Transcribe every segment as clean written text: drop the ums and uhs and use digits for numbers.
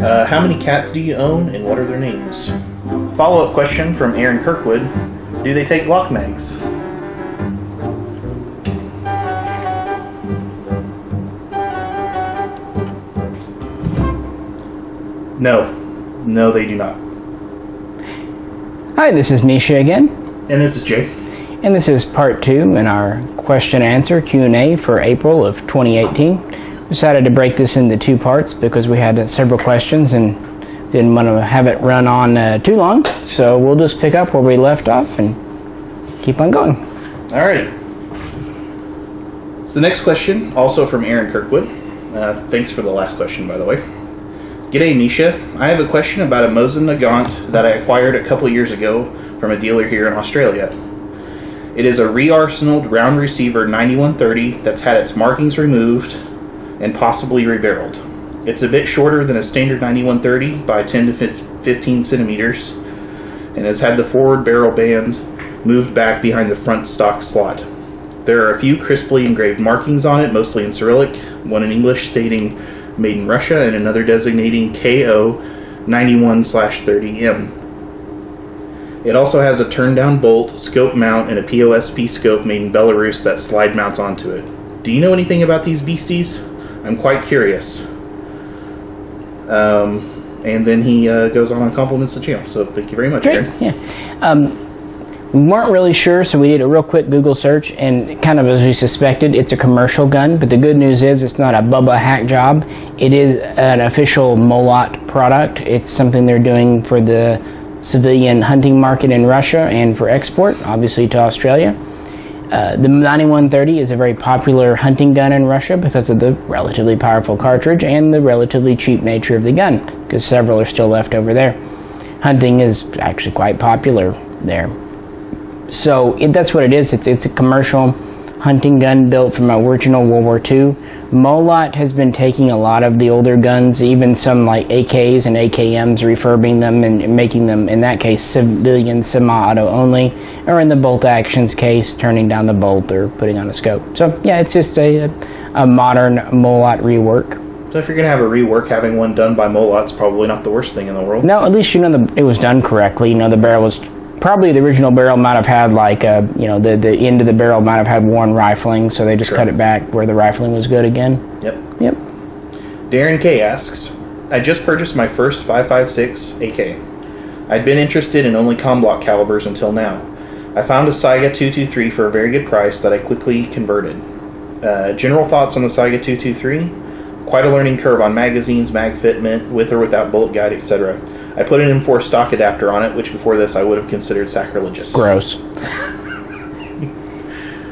How many cats do you own, and what are their names? Follow-up question from Aaron Kirkwood. Do they take Glock mags? No, they do not. Hi, this is Misha again. And this is Jay. And this is part 2 in our question and answer Q&A for April of 2018. We decided to break this into 2 parts because we had several questions and didn't want to have it run on too long. So we'll just pick up where we left off and keep on going. Alright. So the next question, also from Aaron Kirkwood. Thanks for the last question, by the way. G'day, Misha. I have a question about a Mosin-Nagant that I acquired a couple years ago from a dealer here in Australia. It is a re-arsenaled round receiver 9130 that's had its markings removed and possibly rebarreled. It's a bit shorter than a standard 9130 by 10 to 15 centimeters and has had the forward barrel band moved back behind the front stock slot. There are a few crisply engraved markings on it, mostly in Cyrillic, one in English stating made in Russia and another designating KO 91/30M. It also has a turn-down bolt, scope mount, and a POSP scope made in Belarus that slide mounts onto it. Do you know anything about these beasties? I'm quite curious. And then he goes on and compliments the channel. So thank you very much, Aaron. Yeah. We weren't really sure, so we did a real quick Google search, and kind of as we suspected, it's a commercial gun, but the good news is it's not a Bubba hack job. It is an official Molot product. It's something they're doing for the civilian hunting market in Russia and for export, obviously, to Australia. The 9130 is a very popular hunting gun in Russia because of the relatively powerful cartridge and the relatively cheap nature of the gun, because several are still left over there. Hunting is actually quite popular there. So that's what it is. It's a commercial hunting gun built from original World War II. Molot has been taking a lot of the older guns, even some like AKs and AKMs, refurbing them and making them, in that case, civilian semi-auto only, or in the bolt actions case, turning down the bolt or putting on a scope. So yeah, it's just a modern Molot rework. So if you're going to have a rework, having one done by Molot's probably not the worst thing in the world. No, at least you know it was done correctly. You know, the barrel was... Probably the original barrel might have had like the end of the barrel might have had worn rifling, so they just cut it back where the rifling was good again. Yep. Darin K asks, I just purchased my first 5.56 AK. I'd been interested in only comblock calibers until now. I found a Saiga 223 for a very good price that I quickly converted. General thoughts on the Saiga 223? Quite a learning curve on magazines, mag fitment, with or without bullet guide, etc. I put an M4 stock adapter on it, which before this I would have considered sacrilegious. Gross.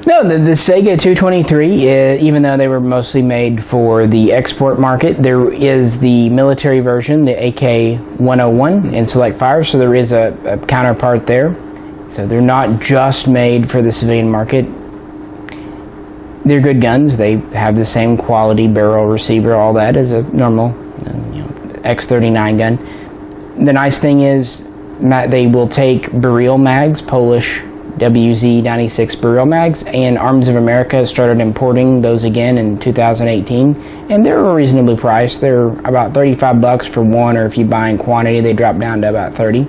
No, the Saiga 223, even though they were mostly made for the export market, there is the military version, the AK-101 in select fires, so there is a counterpart there. So they're not just made for the civilian market. They're good guns. They have the same quality barrel, receiver, all that as a normal X39 gun. The nice thing is they will take Beryl mags, Polish WZ-96 Beryl mags, and Arms of America started importing those again in 2018, and they're reasonably priced. They're about $35 for one, or if you buy in quantity, they drop down to about $30.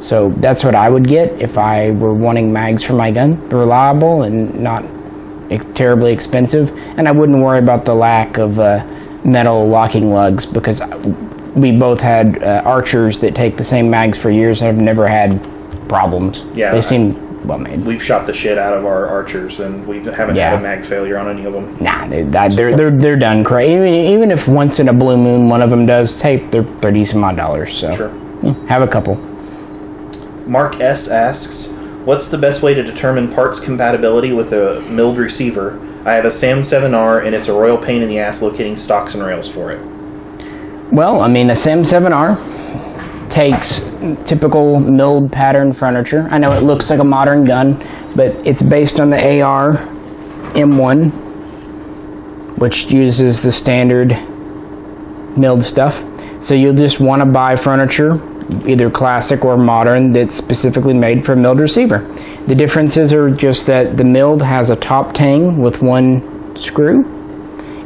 So that's what I would get if I were wanting mags for my gun. They're reliable and not terribly expensive, and I wouldn't worry about the lack of metal locking lugs, because we both had archers that take the same mags for years and have never had problems. Yeah, they seem well made. We've shot the shit out of our archers, and we haven't had a mag failure on any of them. Nah, they're done crazy. Even if once in a blue moon one of them does tape, they're $30 some odd. So sure, have a couple. Mark S asks, what's the best way to determine parts compatibility with a milled receiver? I have a SAM 7R, and it's a royal pain in the ass locating stocks and rails for it. Well, I mean, the SAM 7R takes typical milled pattern furniture. I know it looks like a modern gun, but it's based on the AR M1, which uses the standard milled stuff. So you'll just want to buy furniture, either classic or modern, that's specifically made for a milled receiver. The differences are just that the milled has a top tang with one screw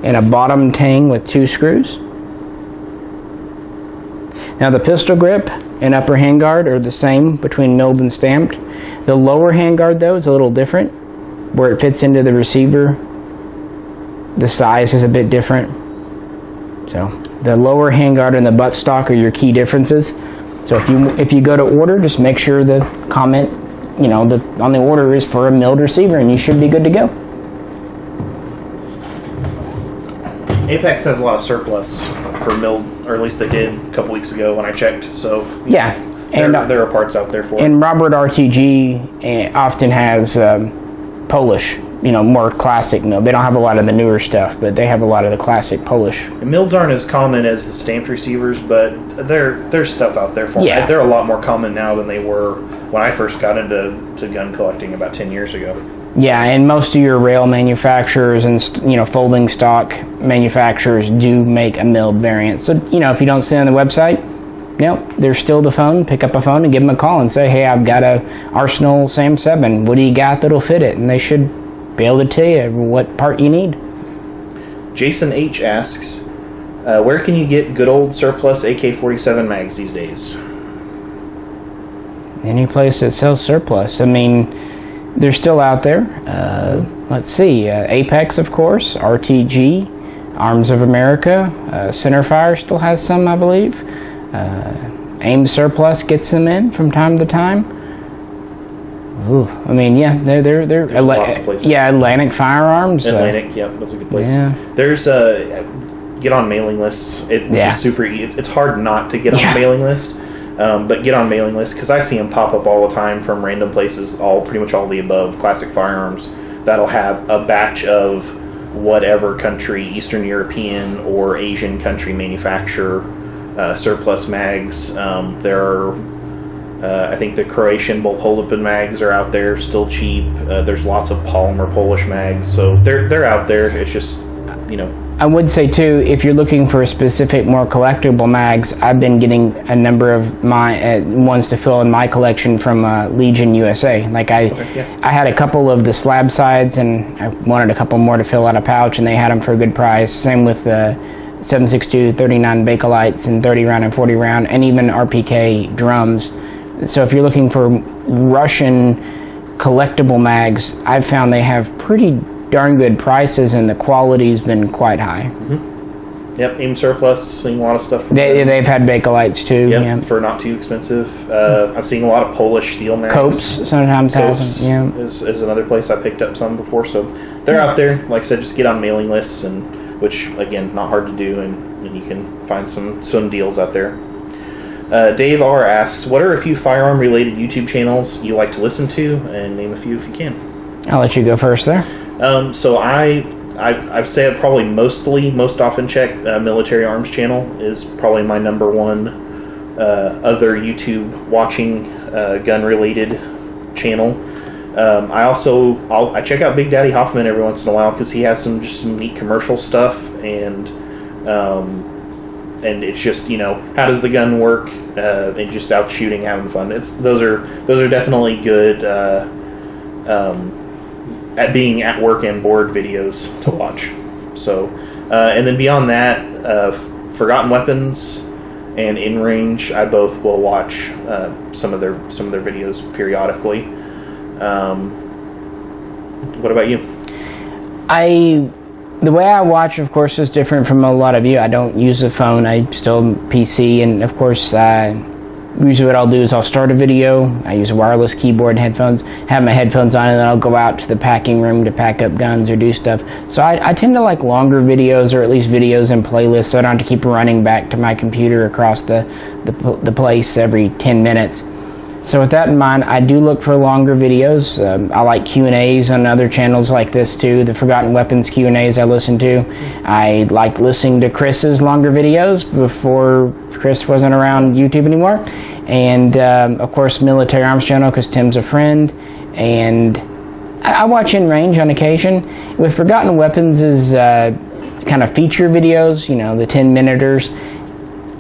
and a bottom tang with two screws. Now the pistol grip and upper handguard are the same between milled and stamped. The lower handguard though is a little different. Where it fits into the receiver, the size is a bit different. So the lower handguard and the buttstock are your key differences. So if you go to order, just make sure the comment, on the order is for a milled receiver, and you should be good to go. Apex has a lot of surplus for milled, or at least they did a couple weeks ago when I checked. So yeah, and there are parts out there for it. And Robert RTG often has Polish, more classic mill. They don't have a lot of the newer stuff, but they have a lot of the classic Polish. And mills aren't as common as the stamped receivers, but there's stuff out there for them. They're a lot more common now than they were when I first got into gun collecting about 10 years ago. Yeah, and most of your rail manufacturers and folding stock manufacturers do make a milled variant. So if you don't see it on the website, there's still the phone. Pick up a phone and give them a call and say, hey, I've got a Arsenal SAM 7. What do you got that'll fit it? And they should be able to tell you what part you need. Jason H asks, where can you get good old surplus AK-47 mags these days? Any place that sells surplus. I mean, they're still out there. Let's see, Apex, of course, RTG, Arms of America, Centerfire still has some, I believe. AIM Surplus gets them in from time to time. Ooh, I mean, yeah, they're lots of places. Yeah, Atlantic Firearms. Atlantic, that's a good place. Yeah. There's get on mailing lists. It's just super easy. It's hard not to get on a mailing list, but get on mailing lists because I see them pop up all the time from random places. Pretty much all the above classic firearms that'll have a batch of whatever country, Eastern European or Asian country manufacturer surplus mags. There are. I think the Croatian bolt hold-open mags are out there, still cheap. There's lots of polymer Polish mags, so they're out there. It's just, I would say too, if you're looking for specific, more collectible mags, I've been getting a number of my ones to fill in my collection from Legion USA. Like I had a couple of the slab sides, and I wanted a couple more to fill out a pouch, and they had them for a good price. Same with the 7.62, 39 Bakelites, and 30 round and 40 round, and even RPK drums. So if you're looking for Russian collectible mags, I've found they have pretty darn good prices, and the quality's been quite high. Mm-hmm. Yep, AIM Surplus, seeing a lot of stuff. They've had Bakelites too. Yep, for not too expensive. I've seen a lot of Polish steel mags. Copes sometimes has them. Yeah, is another place I picked up some before. So they're out there. Like I said, just get on mailing lists, and which again, not hard to do, and you can find some deals out there. Dave R asks, what are a few firearm-related YouTube channels you like to listen to, and name a few if you can. I'll let you go first there. So I'd say I probably most often check Military Arms Channel is probably my number one other YouTube watching gun-related channel. I check out Big Daddy Hoffman every once in a while because he has some neat commercial stuff, and it's just, how does the gun work, and just out shooting, having fun. Those are definitely good at being at work and bored videos to watch. So, and then beyond that, Forgotten Weapons and In Range, I both will watch some of their videos periodically. What about you? The way I watch, of course, is different from a lot of you. I don't use a phone. I still PC, and of course, usually what I'll do is I'll start a video. I use a wireless keyboard and headphones, have my headphones on, and then I'll go out to the packing room to pack up guns or do stuff. So I tend to like longer videos, or at least videos in playlists, so I don't have to keep running back to my computer across the place every 10 minutes. So with that in mind, I do look for longer videos. I like Q&As on other channels like this too. The Forgotten Weapons Q&As I listen to. I like listening to Chris's longer videos before Chris wasn't around YouTube anymore. And of course, Military Arms Channel because Tim's a friend. And I watch In Range on occasion. With Forgotten Weapons is kind of feature videos, the 10-minuters.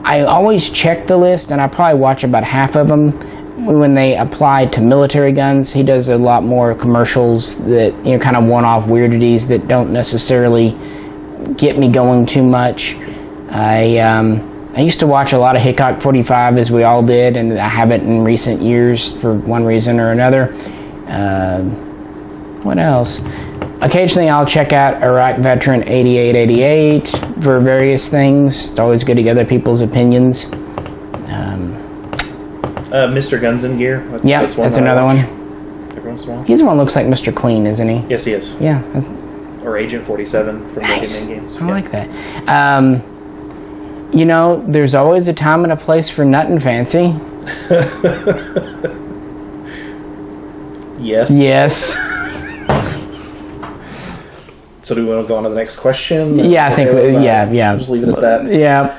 I always check the list, and I probably watch about half of them. When they apply to military guns, he does a lot more commercials that, kind of one-off weirdities that don't necessarily get me going too much. I I used to watch a lot of Hickok 45, as we all did, and I haven't in recent years for one reason or another. What else? Occasionally I'll check out Iraq Veteran 8888 for various things. It's always good to get other people's opinions. Mr. Guns and Gear. That's another one. Every once in a while. He's the one that looks like Mr. Clean, isn't he? Yes, he is. Yeah. Or Agent 47 from Nice. Mega Man games. I like that. You know, there's always a time and a place for nut and fancy. Yes. Yes. So do we want to go on to the next question? Yeah, I think. Yeah. Just leave it at that. Yeah.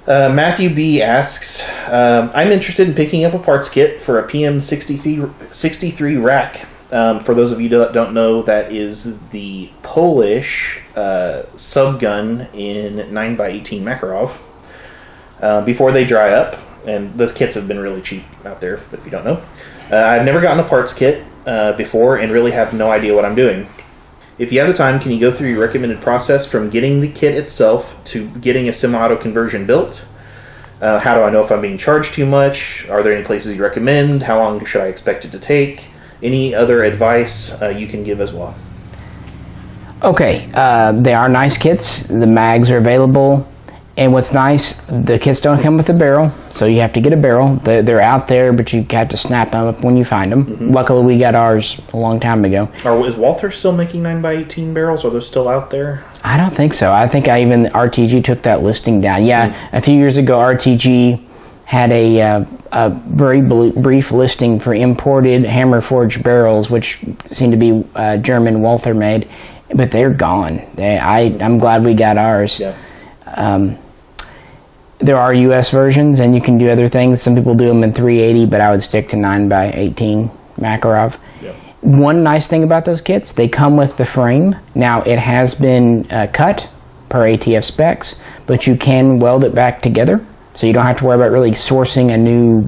Matthew B asks, I'm interested in picking up a parts kit for a PM63 Rak. For those of you that don't know, that is the Polish subgun in 9x18 Makarov. Before they dry up, and those kits have been really cheap out there, if you don't know. I've never gotten a parts kit before and really have no idea what I'm doing. If you have the time, can you go through your recommended process from getting the kit itself to getting a semi-auto conversion built? How do I know if I'm being charged too much? Are there any places you recommend? How long should I expect it to take? Any other advice you can give as well? Okay, they are nice kits. The mags are available. And what's nice, the kits don't come with a barrel, so you have to get a barrel. They're out there, but you have to snap them up when you find them. Mm-hmm. Luckily, we got ours a long time ago. Is Walther still making 9x18 barrels? Are those still out there? I don't think so. I think RTG took that listing down. Yeah, A few years ago, RTG had a very brief listing for imported hammer forged barrels, which seem to be German Walther made, but they're gone. I'm glad we got ours. Yeah. There are US versions, and you can do other things. Some people do them in 380, but I would stick to 9x18 Makarov. Yep. One nice thing about those kits, they come with the frame. Now, it has been cut per ATF specs, but you can weld it back together, so you don't have to worry about really sourcing a new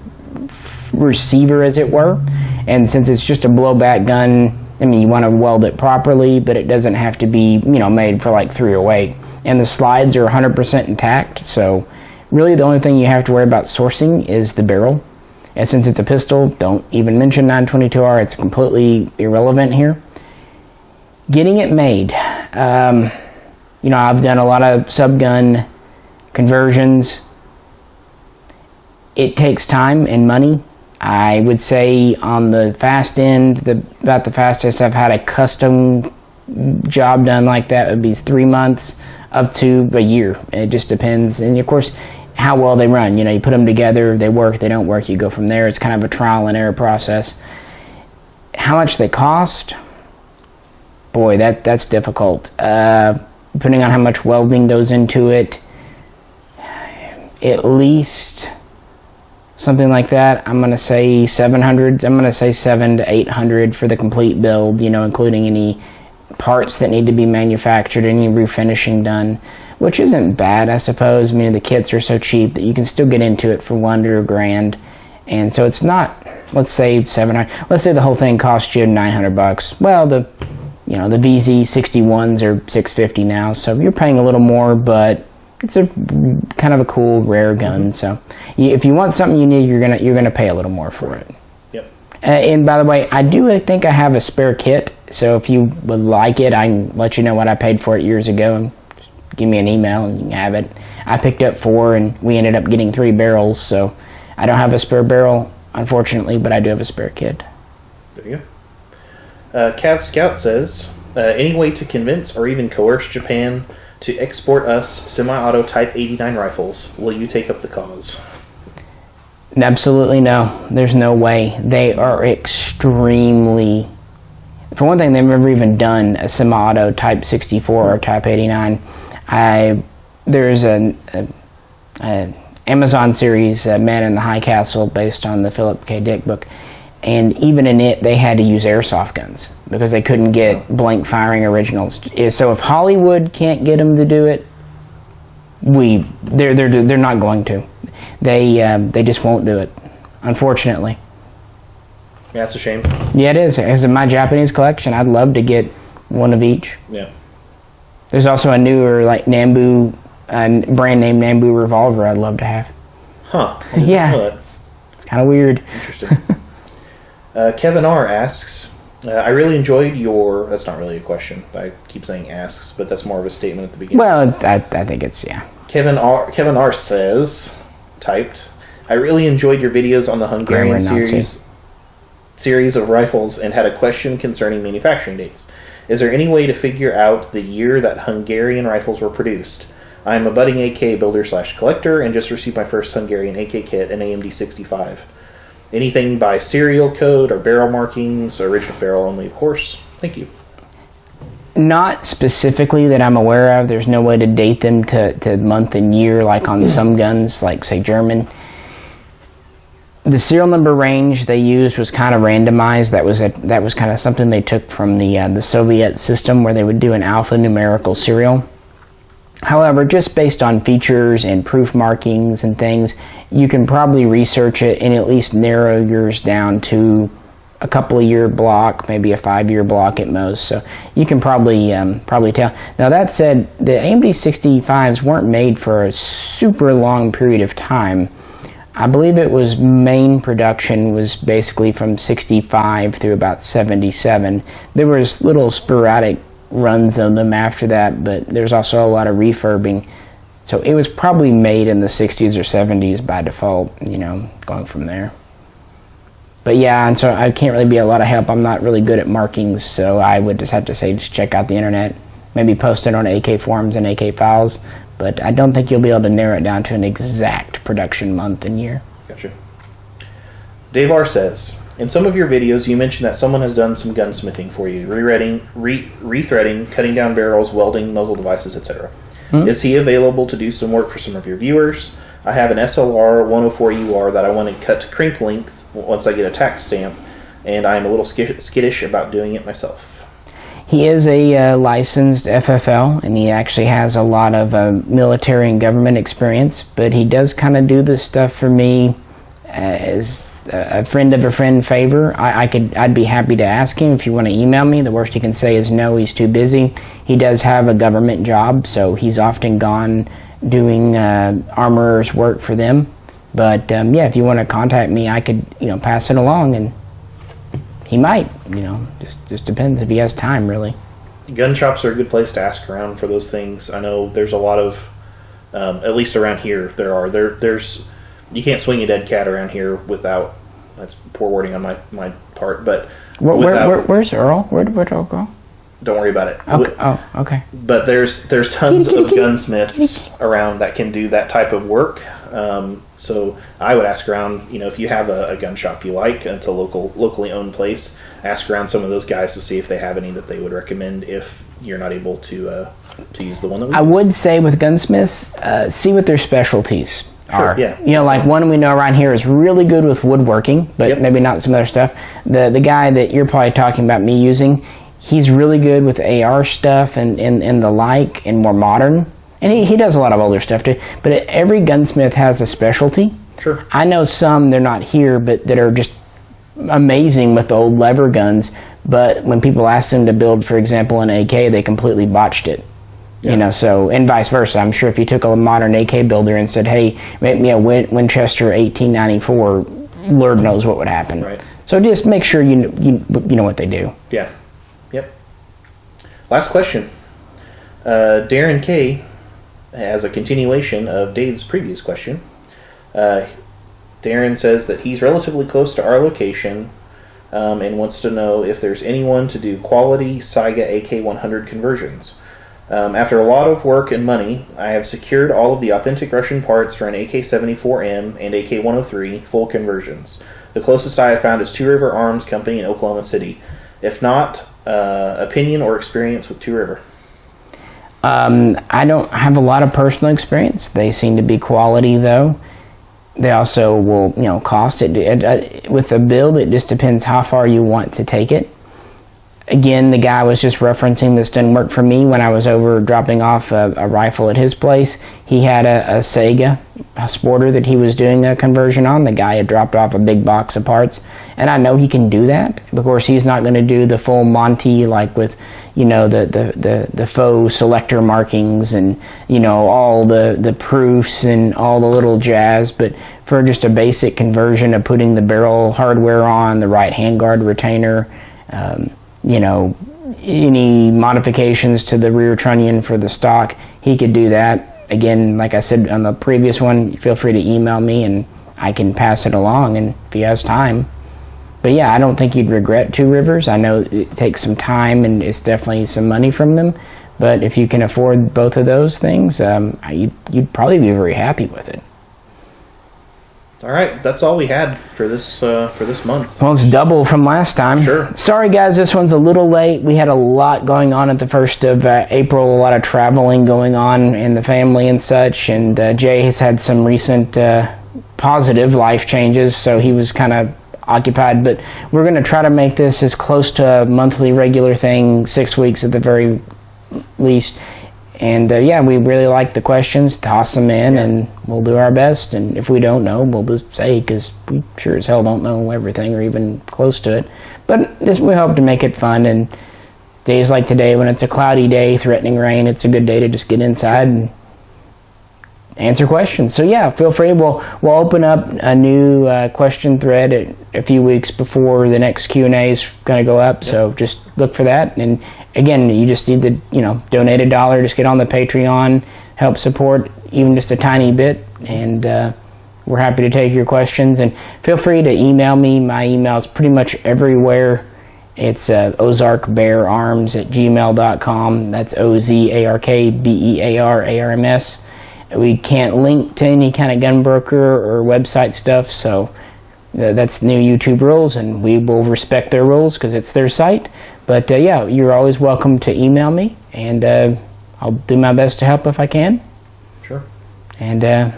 receiver, as it were. And since it's just a blowback gun, I mean, you want to weld it properly, but it doesn't have to be, made for like 308. And the slides are 100% intact, so really the only thing you have to worry about sourcing is the barrel. And since it's a pistol, don't even mention 922R, it's completely irrelevant here. Getting it made. I've done a lot of subgun conversions. It takes time and money. I would say on the fast end, about the fastest I've had a custom job done like that would be 3 months up to a year. It just depends, and of course how well they run. You put them together, they work, they don't work, you go from there. It's kind of a trial and error process. How much they cost, boy, that's difficult. Depending on how much welding goes into it, at least something like that. I'm going to say 700. I'm going to say 700 to 800 for the complete build, including any parts that need to be manufactured, any refinishing done, which isn't bad, I suppose. I mean, the kits are so cheap that you can still get into it for under $1,000, and so it's not, let's say 700. Let's say the whole thing cost you $900. Well, the VZ61s are $650 now, so you're paying a little more, but it's a kind of a cool, rare gun. So if you want something unique, you're gonna pay a little more for it. Yep. And by the way, I think I have a spare kit. So if you would like it, I can let you know what I paid for it years ago, and just give me an email and you can have it. I picked up 4, and we ended up getting 3 barrels. So I don't have a spare barrel, unfortunately, but I do have a spare kit. There you go. CavScout says, any way to convince or even coerce Japan to export us semi-auto Type 89 rifles? Will you take up the cause? Absolutely no. There's no way. They are extremely... For one thing, they've never even done a semi-auto Type 64 or Type 89. There's an Amazon series, Man in the High Castle, based on the Philip K. Dick book. And even in it, they had to use airsoft guns because they couldn't get blank firing originals. So if Hollywood can't get them to do it, they're not going to. They just won't do it, unfortunately. Yeah, it's a shame. Yeah, it is. As in my Japanese collection, I'd love to get one of each. Yeah. There's also a newer, like, Nambu a brand name Nambu revolver I'd love to have. Huh. Yeah. Well, that's It's kind of weird. interesting. Kevin R. asks, I really enjoyed your... That's not really a question. I keep saying asks, but that's more of a statement at the beginning. Well, I think it's, yeah. Kevin R. says, typed, I really enjoyed your videos on the Hungarian series of rifles and had a question concerning manufacturing dates. Is there any way to figure out the year that Hungarian rifles were produced? I am a budding AK builder/collector and just received my first Hungarian AK kit, an AMD65. Anything by serial code or barrel markings, original barrel only, of course. Thank you. Not specifically that I'm aware of. There's no way to date them to month and year like on some guns, like say German. The serial number range they used was kind of randomized. That was kind of something they took from the Soviet system where they would do an alphanumerical serial. However, just based on features and proof markings and things, you can probably research it and at least narrow yours down to a couple of year block, maybe a 5-year block at most. So you can probably tell. Now that said, the AMD65s weren't made for a super long period of time. I believe it was main production was basically from 65 through about 77. There was little sporadic runs of them after that, but there's also a lot of refurbing. So it was probably made in the 60s or 70s by default, going from there. But yeah, and so I can't really be a lot of help. I'm not really good at markings, so I would just have to say just check out the internet, maybe post it on AK forums and AK files, but I don't think you'll be able to narrow it down to an exact production month and year. Gotcha. Dave R. says, in some of your videos, you mentioned that someone has done some gunsmithing for you, rethreading, cutting down barrels, welding, muzzle devices, etc. Hmm? Is he available to do some work for some of your viewers? I have an SLR 104UR that I want to cut to crank length once I get a tax stamp, and I am a little skittish about doing it myself. He is a licensed FFL, and he actually has a lot of military and government experience, but he does kind of do this stuff for me as a friend of a friend favor. I'd be happy to ask him if you want to email me. The worst he can say is no, he's too busy. He does have a government job, so he's often gone doing armorer's work for them. But yeah, if you want to contact me, I could pass it along, and he might. Just depends if he has time, really. Gun shops are a good place to ask around for those things. I know there's a lot of, at least around here, there's. You can't swing a dead cat around here without. That's poor wording on my part, but where's Earl? Where'd Earl go? Don't worry about it. Okay. Okay. But there's tons of gunsmiths around that can do that type of work. So I would ask around. If you have a gun shop you like, and it's a locally owned place, ask around some of those guys to see if they have any that they would recommend if you're not able to use the one that we use. Would say with gunsmiths, see what their specialties are. Sure, yeah. Like one we know around here is really good with woodworking, but maybe not some other stuff. The guy that you're probably talking about me using, he's really good with AR stuff and the like, and more modern. And he does a lot of older stuff too. But every gunsmith has a specialty. Sure. I know some, they're not here, but that are just amazing with the old lever guns. But when people ask them to build, for example, an AK, they completely botched it. Yeah. So, and vice versa. I'm sure if you took a modern AK builder and said, hey, make me a Winchester 1894, Lord knows what would happen. Right. So just make sure you know what they do. Yeah. Yep. Last question. Darin K, as a continuation of Dave's previous question, Darin says that he's relatively close to our location and wants to know if there's anyone to do quality Saiga AK-100 conversions. After a lot of work and money, I have secured all of the authentic Russian parts for an AK-74M and AK-103 full conversions. The closest I have found is Two River Arms Company in Oklahoma City. If not, opinion or experience with Two River? I don't have a lot of personal experience. They seem to be quality, though. They also will, cost it. With the build, it just depends how far you want to take it. Again, the guy was just referencing this didn't work for me when I was over dropping off a rifle at his place. He had a Saiga sporter that he was doing a conversion on. The guy had dropped off a big box of parts, and I know he can do that. Of course, he's not going to do the full Monty, like with, you know, the faux selector markings and, you know, all the proofs and all the little jazz. But for just a basic conversion of putting the barrel hardware on, the right handguard retainer, you know, any modifications to the rear trunnion for the stock, he could do that. Again, like I said on the previous one, feel free to email me and I can pass it along, and if he has time. But yeah, I don't think you'd regret Two Rivers. I know it takes some time and it's definitely some money from them, but if you can afford both of those things, you'd probably be very happy with it. All right, that's all we had for this month. Well, it's double from last time. Sure. Sorry, guys, this one's a little late. We had a lot going on at the 1st of April, a lot of traveling going on in the family and such, and Jay has had some recent positive life changes, so he was kind of occupied, but we're going to try to make this as close to a monthly regular thing, 6 weeks at the very least. And yeah, we really like the questions. Toss them in, and we'll do our best. And if we don't know, we'll just say, because we sure as hell don't know everything or even close to it. But we hope to make it fun. And days like today, when it's a cloudy day, threatening rain, it's a good day to just get inside and answer questions. So yeah, feel free. We'll open up a new question thread a few weeks before the next Q&A is going to go up. Yep. So just look for that. And again, you just need to, you know, donate $1, just get on the Patreon, help support even just a tiny bit, and we're happy to take your questions. And feel free to email me. My email is pretty much everywhere. It's ozarkbeararms@gmail.com. That's OZARKBEARARMS. We can't link to any kind of gun broker or website stuff, so that's new YouTube rules, and we will respect their rules because it's their site. But yeah, you're always welcome to email me, and I'll do my best to help if I can. Sure. And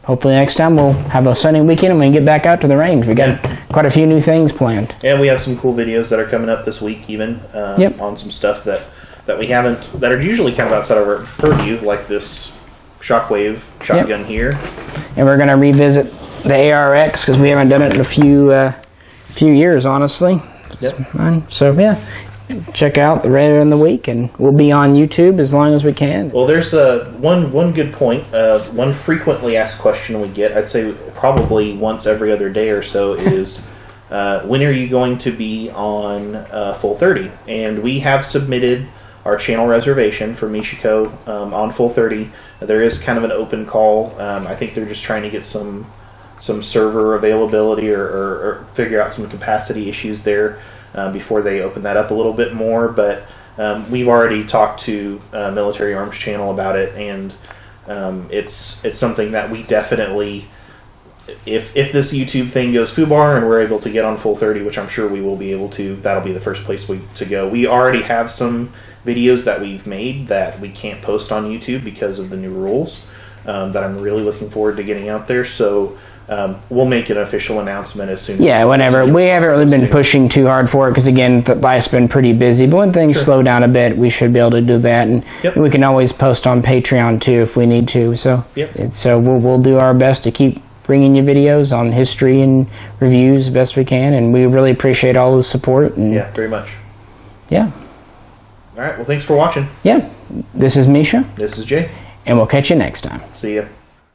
hopefully next time we'll have a sunny weekend and we can get back out to the range. We got quite a few new things planned. And we have some cool videos that are coming up this week, even on some stuff that we haven't, that are usually kind of outside of our purview, like this Shockwave shotgun here. And we're going to revisit the ARX because we haven't done it in a few years, honestly. Yep. So yeah, check out the Reddit in the week, and we'll be on YouTube as long as we can. Well, there's one good point. One frequently asked question we get, I'd say probably once every other day or so, is when are you going to be on Full 30? And we have submitted our channel reservation for Mishaco on Full 30. There is kind of an open call. I think they're just trying to get some server availability or figure out some capacity issues there before they open that up a little bit more. But we've already talked to Military Arms Channel about it, and it's something that we definitely, if this YouTube thing goes foobar and we're able to get on Full 30, which I'm sure we will be able to, that'll be the first place to go. We already have some videos that we've made that we can't post on YouTube because of the new rules that I'm really looking forward to getting out there. So we'll make an official announcement as soon as... Yeah, whenever. We haven't really been pushing too hard for it because, again, life's been pretty busy. But when things slow down a bit, we should be able to do that. And we can always post on Patreon, too, if we need to. So, so we'll do our best to keep bringing you videos on history and reviews the best we can. And we really appreciate all the support. And, yeah, very much. Yeah. All right, well, thanks for watching. Yeah. This is Misha. This is Jay. And we'll catch you next time. See ya.